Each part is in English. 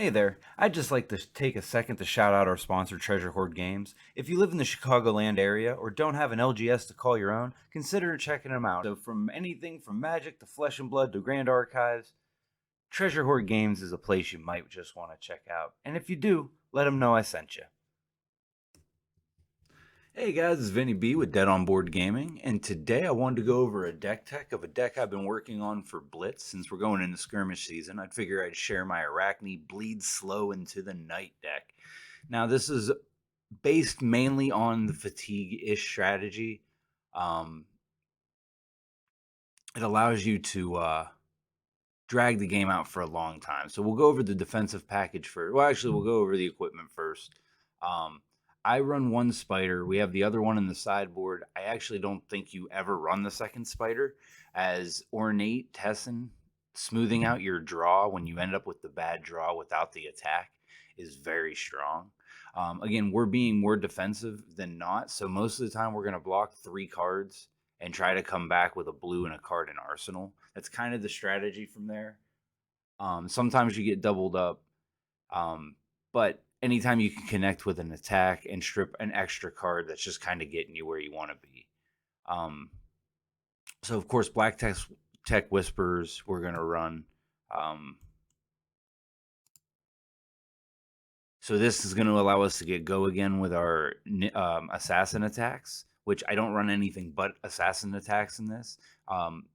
Hey there, I'd just like to take a second to shout out our sponsor, Treasure Hoard Games. If you live in the Chicagoland area or don't have an LGS to call your own, consider checking them out. So, from anything from Magic to Flesh and Blood to Grand Archives, Treasure Hoard Games is a place you might just want to check out. And if you do, let them know I sent you. Hey guys, it's Vinny B with Dead on Board Gaming, and today I wanted to go over a deck tech of a deck I've been working on for Blitz. Since we're going into Skirmish season, I'd figure I'd share my Arakni Bleed Slow into the Night deck. Now, this is based mainly on the fatigue-ish strategy. It allows you to drag the game out for a long time. So we'll go over the defensive package first. Well, actually, we'll go over the equipment first. I run one spider. We have the other one in the sideboard. I actually don't think you ever run the second spider, as Ornate Tessin smoothing out your draw when you end up with the bad draw without the attack is very strong. Again, we're being more defensive than not, so most of the time we're going to block 3 cards and try to come back with a blue and a card in arsenal. That's kind of the strategy from there. Sometimes you get doubled up, but anytime you can connect with an attack and strip an extra card, that's just kind of getting you where you want to be. So of course, Black Teck Whispers we're going to run. So this is going to allow us to get go again with our assassin attacks, which I don't run anything but assassin attacks in this.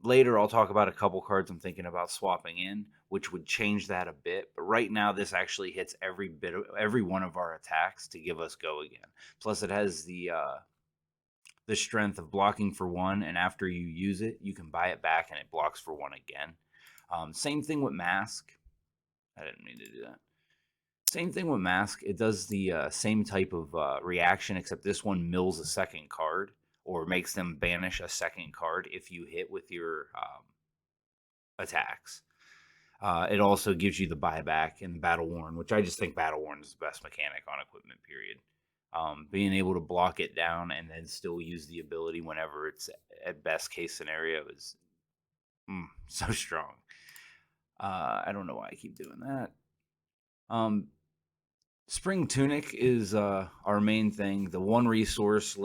Later, I'll talk about a couple cards I'm thinking about swapping in, which would change that a bit. But right now, this actually hits every one of our attacks to give us go again. Plus, it has the strength of blocking for 1, and after you use it, you can buy it back and it blocks for 1 again. Same thing with Mask. I didn't mean to do that. Same thing with Mask. It does the same type of reaction, except this one mills a second card or makes them banish a second card if you hit with your attacks. It also gives you the buyback and Battle Worn, which I just think Battle Worn is the best mechanic on equipment, period. Being able to block it down and then still use the ability whenever it's at best case scenario is so strong. I don't know why I keep doing that. Spring Tunic is our main thing. The one resource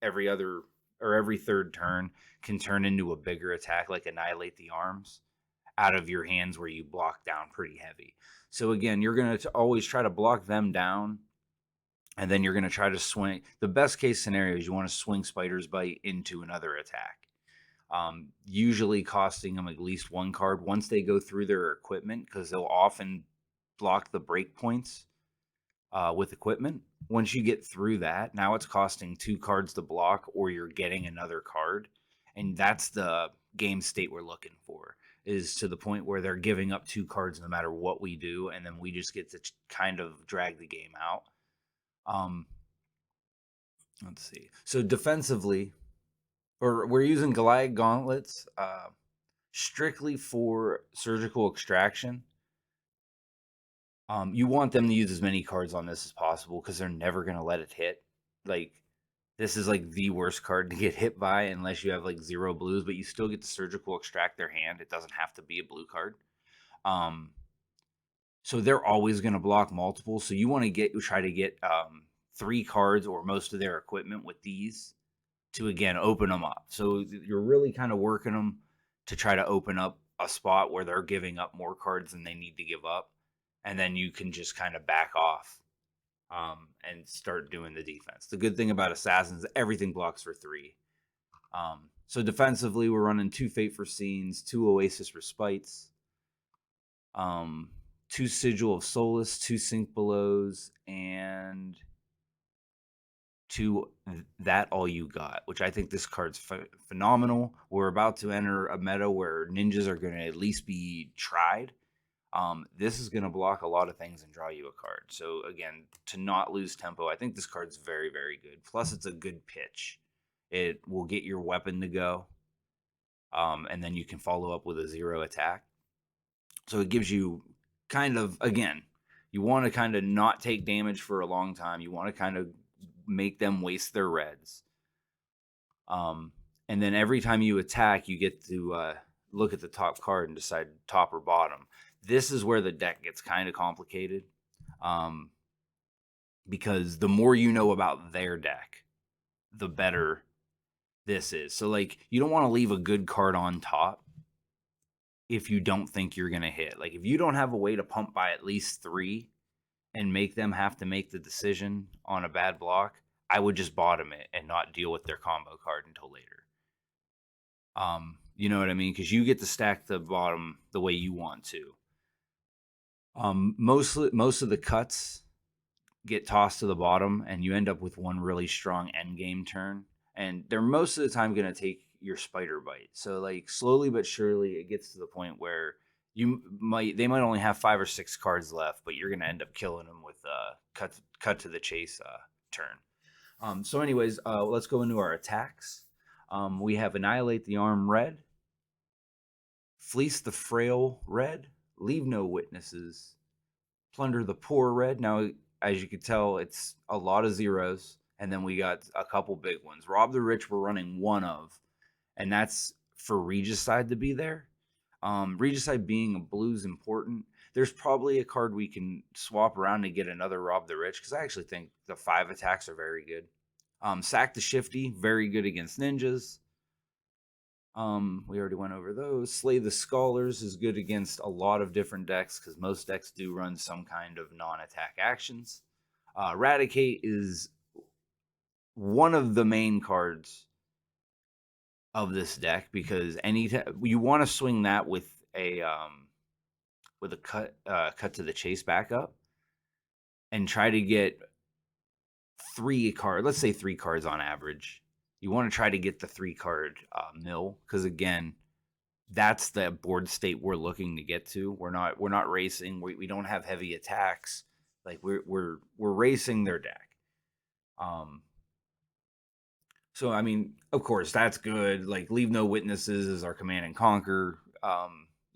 every other or every third turn can turn into a bigger attack, like Annihilate the Arms, out of your hands where you block down pretty heavy. So again, you're going to always try to block them down, and then you're going to try to swing. The best case scenario is you want to swing Spider's Bite into another attack, usually costing them at least 1 card once they go through their equipment, because they'll often block the break points with equipment. Once you get through that, now it's costing 2 cards to block, or you're getting another card. And that's the game state we're looking for, is to the point where they're giving up 2 cards no matter what we do, and then we just get to kind of drag the game out. Let's see. So defensively, we're using Goliath Gauntlets strictly for surgical extraction. You want them to use as many cards on this as possible, because they're never going to let it hit. Like, this is like the worst card to get hit by unless you have like 0 blues, but you still get to surgical extract their hand. It doesn't have to be a blue card. So they're always going to block multiple. So you want to try to get 3 cards or most of their equipment with these to, again, open them up. So you're really kind of working them to try to open up a spot where they're giving up more cards than they need to give up. And then you can just kind of back off and start doing the defense. The good thing about Assassins, everything blocks for 3. So defensively, we're running 2 Fate for Scenes, 2 Oasis Respites, 2 Sigil of Solace, 2 Sink Belows, and 2 That All You Got, which I think this card's phenomenal. We're about to enter a meta where ninjas are going to at least be tried. This is going to block a lot of things and draw you a card. So again, to not lose tempo, I think this card's very, very good. Plus, it's a good pitch. It will get your weapon to go, and then you can follow up with a 0 attack. So it gives you kind of, again, you want to kind of not take damage for a long time. You want to kind of make them waste their reds. And then every time you attack, you get to look at the top card and decide top or bottom. This is where the deck gets kind of complicated, um, because the more you know about their deck, the better this is. So like, you don't want to leave a good card on top if you don't think you're gonna hit. Like, if you don't have a way to pump by at least 3 and make them have to make the decision on a bad block, I would just bottom it and not deal with their combo card until later. You know what I mean? Because you get to stack the bottom the way you want to. Most of the cuts get tossed to the bottom, and you end up with one really strong end game turn. And they're most of the time going to take your spider bite. So like, slowly but surely, it gets to the point where they might only have 5 or 6 cards left, but you're going to end up killing them with cut to the chase turn. So anyways, let's go into our attacks. We have Annihilate the Arm red, Fleece the Frail red, Leave No Witnesses, Plunder the Poor red. Now, as you can tell, it's a lot of zeros, and then we got a couple big ones. Rob the Rich, we're running one of, and that's for Regicide to be there. Regicide being a blue is important. There's probably a card we can swap around to get another Rob the Rich, because I actually think the 5 attacks are very good. Sack the Shifty, very good against ninjas. We already went over those. Slay the Scholars is good against a lot of different decks, because most decks do run some kind of non-attack actions. Eradicate is one of the main cards of this deck, because you want to swing that with a cut to the chase backup, and try to get 3 cards. Let's say 3 cards on average. You want to try to get the 3 card mill, because again, that's the board state we're looking to get to. We're not racing. We don't have heavy attacks. Like, we're racing their deck. So I mean, of course, that's good. Like, Leave No Witnesses is our Command and Conquer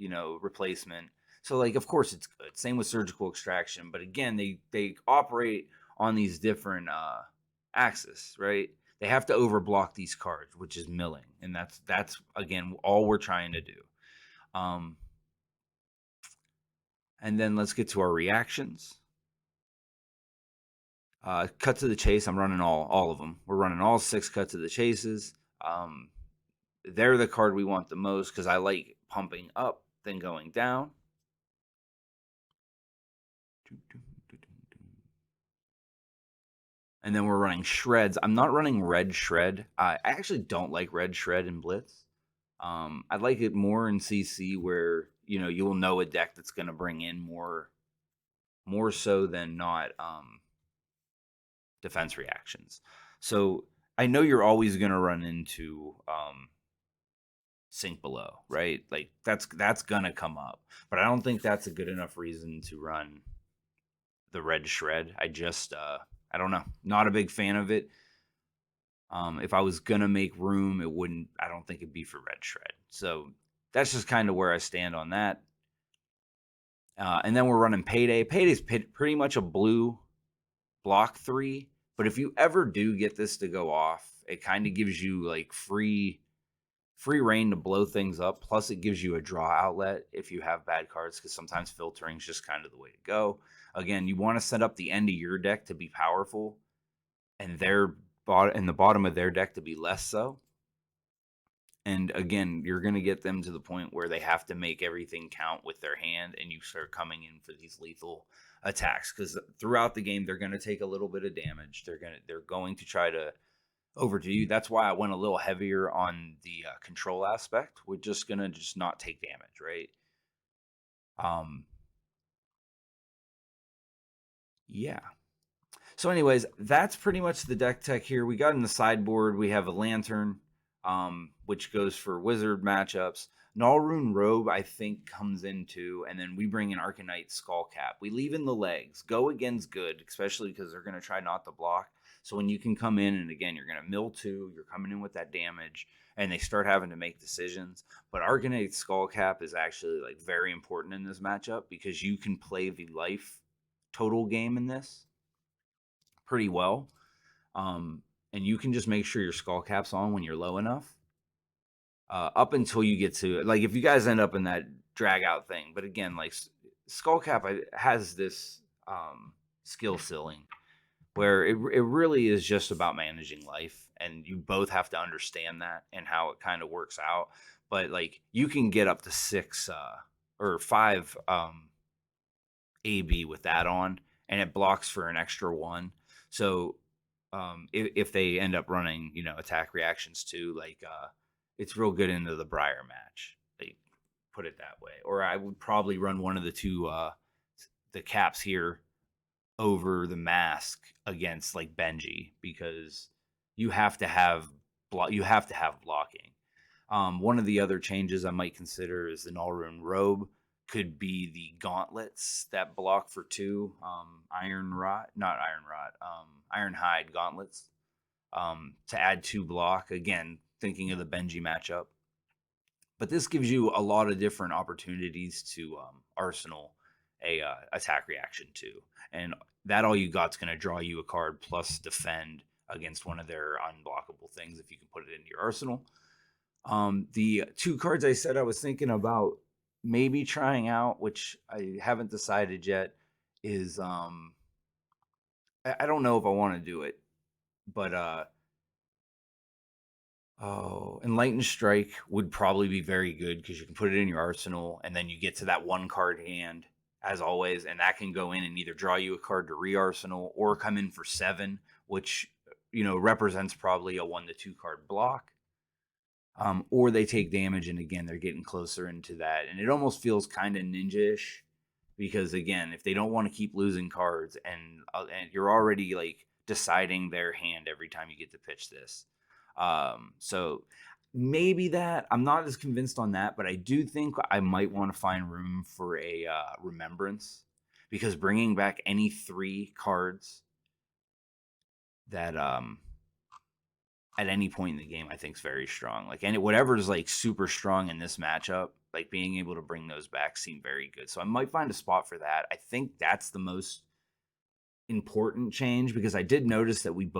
replacement. So like, of course it's good. Same with Surgical Extraction, but again, they operate on these different axes, right? They have to overblock these cards, which is milling, and that's again all we're trying to do. And then let's get to our reactions. Cut to the chase. I'm running all of them. We're running all 6 cut to the chases. They're the card we want the most, because I like pumping up then going down. And then we're running shreds. I'm not running red shred. I actually don't like red shred in Blitz. I like it more in CC, where you'll know a deck that's going to bring in more so than not defense reactions. So I know you're always going to run into Sink Below, right? Like, that's going to come up, but I don't think that's a good enough reason to run the red shred. I don't know. Not a big fan of it. If I was gonna make room, I don't think it'd be for red shred. So that's just kind of where I stand on that. And then we're running Payday. Payday's pretty much a blue block 3. But if you ever do get this to go off, it kind of gives you like free reign to blow things up. Plus, it gives you a draw outlet if you have bad cards, because sometimes filtering is just kind of the way to go. Again, you want to set up the end of your deck to be powerful, and the bottom of their deck to be less so. And again, you're going to get them to the point where they have to make everything count with their hand, and you start coming in for these lethal attacks, because throughout the game they're going to take a little bit of damage. They're going to try to overdo you. That's why I went a little heavier on the control aspect. We're just going to not take damage, right? Yeah. So anyways, that's pretty much the deck tech here. We got in the sideboard, we have a Lantern, which goes for wizard matchups. Nalrune Robe, I think, comes into, and then we bring in Arcanite Skullcap. We leave in the legs. Go again's good, especially because they're going to try not to block. So when you can come in, and again, you're going to mill 2, you're coming in with that damage, and they start having to make decisions. But Arcanite Skullcap is actually like very important in this matchup, because you can play the life total game in this pretty well. And you can just make sure your Skullcap's on when you're low enough. Up until you get to, like, if you guys end up in that drag out thing. But again, like, Skullcap has this skill ceiling where it really is just about managing life, and you both have to understand that and how it kind of works out. But like you can get up to 6 or 5 AB with that on, and it blocks for an extra 1. So if they end up running, attack reactions too, like it's real good into the Briar match. They put it that way. Or I would probably run one of the two the caps here over the mask against like Benji, because you have to have blocking. One of the other changes I might consider is the Nalrune robe could be the gauntlets that block for 2 iron hide gauntlets, to add 2 block, again thinking of the Benji matchup. But this gives you a lot of different opportunities to arsenal a attack reaction too, and that all you got's going to draw you a card plus defend against one of their unblockable things if you can put it into your arsenal. The 2 cards I said I was thinking about maybe trying out, which I haven't decided yet, is I don't know if I want to do it, but Enlightened Strike would probably be very good because you can put it in your arsenal, and then you get to that 1 card hand as always, and that can go in and either draw you a card to re-arsenal or come in for 7, which represents probably a 1 to 2 card block. Or they take damage, and again they're getting closer into that, and it almost feels kind of ninja-ish, because again, if they don't want to keep losing cards, and you're already like deciding their hand every time you get to pitch this, so maybe that I'm not as convinced on that, but I do think I might want to find room for a remembrance, because bringing back any 3 cards that at any point in the game I think is very strong. Like whatever is like super strong in this matchup, like being able to bring those back seem very good. So I might find a spot for that. I think that's the most important change, because I did notice that we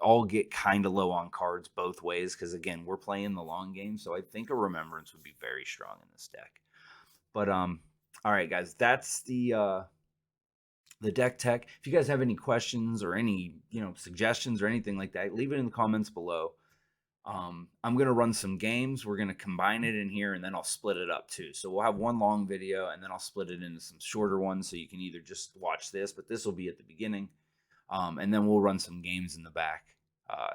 all get kind of low on cards both ways, because again we're playing the long game. So I think a remembrance would be very strong in this deck. But all right guys, that's the deck tech. If you guys have any questions or any suggestions or anything like that, leave it in the comments below. I'm gonna run some games. We're gonna combine it in here, and then I'll split it up too. So we'll have one long video, and then I'll split it into some shorter ones, so you can either just watch this, but this will be at the beginning, and then we'll run some games in the back,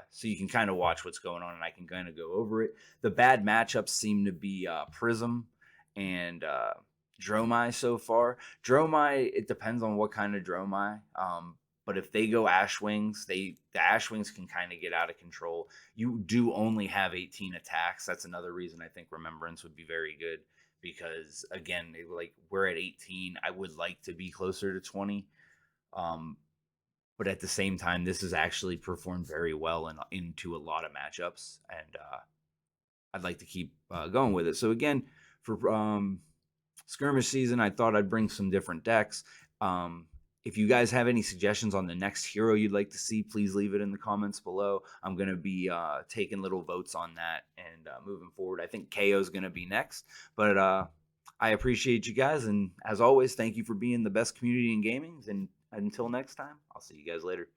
so you can kind of watch what's going on, and I can kind of go over it. The bad matchups seem to be Prism and Dromai so far. Dromai, it depends on what kind of Dromai. But if they go Ashwings, the Ashwings can kind of get out of control. You do only have 18 attacks. That's another reason I think Remembrance would be very good, because again, like we're at 18. I would like to be closer to 20. But at the same time, this has actually performed very well into a lot of matchups, and I'd like to keep going with it. So again, for Skirmish season, I thought I'd bring some different decks. If you guys have any suggestions on the next hero you'd like to see, please leave it in the comments below. I'm going to be taking little votes on that and moving forward. I think KO is going to be next. But I appreciate you guys. And as always, thank you for being the best community in gaming. And until next time, I'll see you guys later.